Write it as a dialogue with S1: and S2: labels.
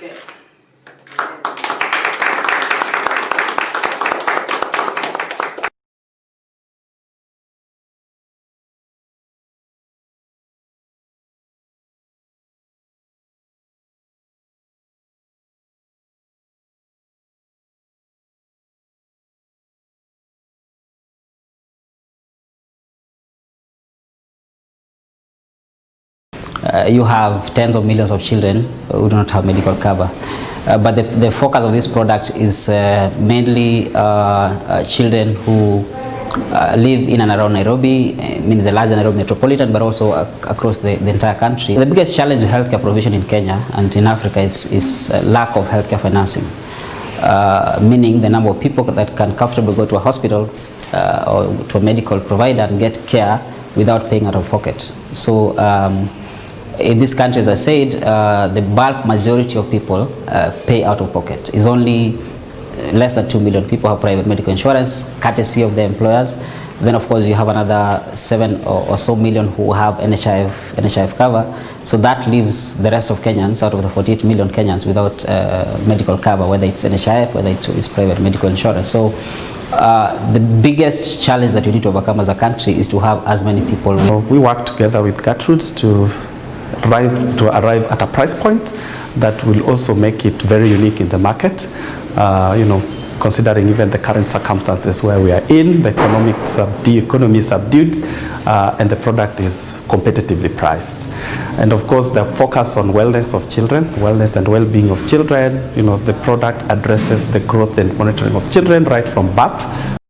S1: Good.
S2: You have tens of millions of children who do not have medical cover. But the focus of this product is mainly children who live in and around Nairobi, meaning the larger Nairobi metropolitan, but also across the entire country. The biggest challenge with healthcare provision in Kenya and in Africa is lack of healthcare financing, meaning the number of people that can comfortably go to a hospital or to a medical provider and get care without paying out of pocket. So in this country, as I said, the bulk majority of people pay out of pocket. It's only less than 2 million people have private medical insurance, courtesy of their employers. Then, of course, you have another 7 or so million who have NHIF cover. So that leaves the rest of Kenyans, out of the 48 million Kenyans, without medical cover, whether it's NHIF, whether it's private medical insurance. So the biggest challenge that we need to overcome as a country is to have as many people.
S3: We work together with Gertrude's to arrive at a price point that will also make it very unique in the market. Considering even the current circumstances where we are in, the economy is subdued, and the product is competitively priced. And of course, the focus on wellness of children, wellness and well-being of children, the product addresses the growth and monitoring of children right from birth.